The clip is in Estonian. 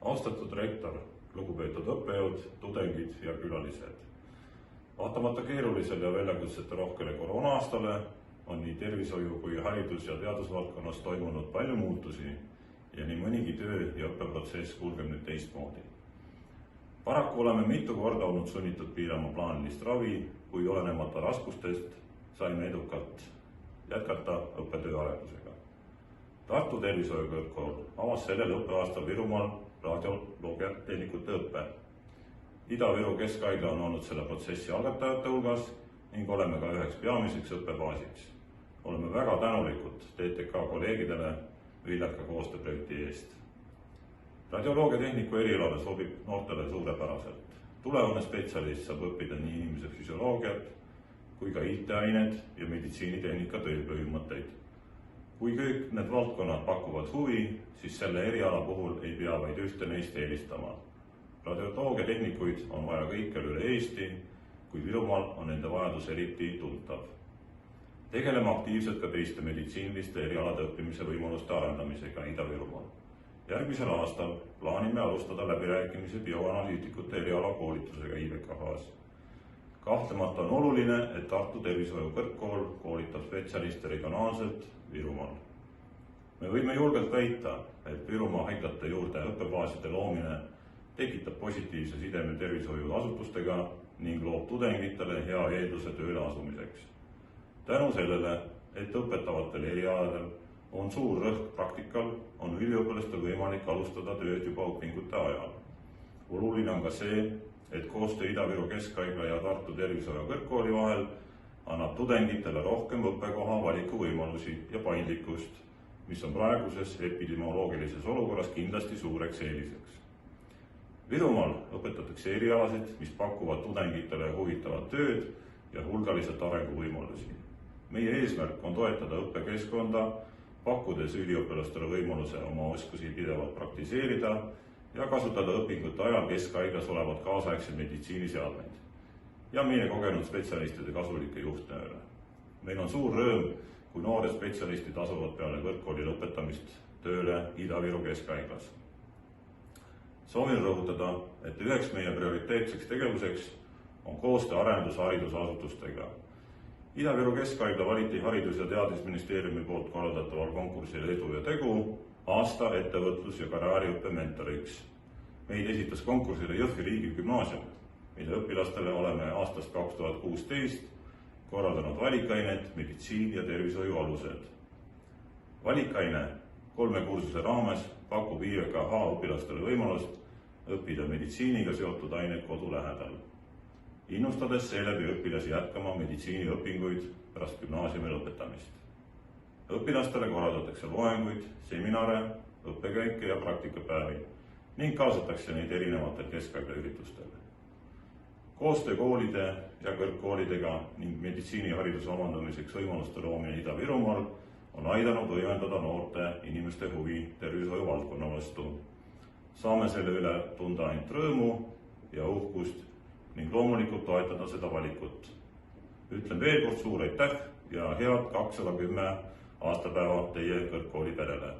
Austatud rektor, lugupeetud õppejõud, tudengid ja külalised. Vaatamata keerulisele ja väljakutsete rohkele koroona-aastale on nii tervishoiu kui haridus- ja teadusvaldkonnas toimunud palju muutusi ja nii mõnigi töö ja õppeprotsess kulgeb nüüd teistmoodi. Paraku oleme mitu korda olnud sunnitud piirama plaanilist ravi, kuid olenemata raskustest saime edukalt jätkata õppetöö arendusega. Tartu Tervishoiukõrgkool avas sellel õppeaastal Virumaal radioloogiatehnikute õppe. Ida-Viru Keskhaigla on olnud selle protsessi algatajate hulgas ning oleme ka üheks peamiseks õppebaasiks. Oleme väga tänulikud TTK kolleegidele viljaka koostööprojekti eest. Radioloogiatehniku erialale sobib noortele suurepäraselt. Tulevane spetsialist saab õppida nii inimese füsioloogiat kui ka IT-ained ja meditsiinitehnika tööpõhimõtteid. Kui kõik need valdkonnad pakuvad huvi, siis selle eriala puhul ei pea vaid ühte neist eelistama. Radioloogiatehnikuid on vaja kõikjal üle Eesti, kuid Virumaal on nende vajadus eriti tuntav. Tegeleme aktiivselt ka teiste meditsiiniliste erialade õppimise võimaluste arendamisega Ida-Virumaal. Järgmisel aastal plaanime alustada läbirääkimisi bioanalüütikute eriala koolitusega IVKH-s. Kahtlemata on oluline, et Tartu Tervishoiukõrgkool koolitab spetsialiste regionaalselt Virumaal. Me võime julgelt väita, et Virumaa haiglate juurde õppebaaside loomine tekitab positiivse sideme tervishoiuasutustega ning loob tudengitele hea eelduse tööle asumiseks. Tänu sellele, et õpetavatel erialadel on suur rõhk praktikal, on üliõpilastel võimalik alustada tööd juba õpingute ajal. Oluline on ka see, et koostöö Ida-Viru Keskhaigla ja Tartu Tervishoiukõrgkooli vahel annab tudengitele rohkem õppekoha valiku võimalusi ja paindlikkust, mis on praeguses epidemioloogilises olukorras kindlasti suureks eeliseks. Virumaal õpetatakse erialasid, mis pakuvad tudengitele huvitavat tööd ja hulgaliselt arenguvõimalusi. Meie eesmärk on toetada õppekeskkonda, pakkudes üliõpilastele võimaluse oma oskusi pidevalt praktiseerida ja kasutada õpingute ajal keskhaiglas olevat kaasaegseid meditsiiniseadmeid ja meie kogenud spetsialistide kasulike juhtnööre. Meil on suur rõõm, kui noored spetsialistid asuvad peale kõrgkooli lõpetamist tööle Ida-Viru Keskhaiglas. Soovin rõhutada, et üheks meie prioriteetseks tegevuseks on koostöö arendus haridusasutustega. Ida-Viru Keskhaigla valiti Haridus- ja Teadusministeeriumi poolt korraldataval konkursil Edu ja tegu aasta ettevõtlus- ja karjääriõppe mentoriks. Meid esitas konkursile Jõhvi riigigümnaasium, mille õpilastele oleme aastast 2016 korraldanud valikainet meditsiin ja tervishoiu alused. Valikaine 3 kursuse raames pakub IVKH õpilastele võimalust õppida meditsiiniga seotud ained kodu lähedal, innustades seeläbi õpilasi jätkama meditsiiniõpinguid pärast gümnaasiumi lõpetamist. Õpilastele korraldatakse loenguid, seminare, õppekäike ja praktikapäevi ning kaasatakse neid erinevatel keskhaigla üritustel. Koostöö koolide ja kõrgkoolidega ning meditsiinihariduse omandamiseks võimaluste loomine Ida-Virumaal on aidanud võimendada noorte inimeste huvi tervishoiu valdkonna vastu. Saame selle üle tunda ainult rõõmu ja uhkust ning loomulikult toetada seda valikut. Ütlen veel kord suur aitäh ja head 210 aastapäeva teie kõrgkooli perele.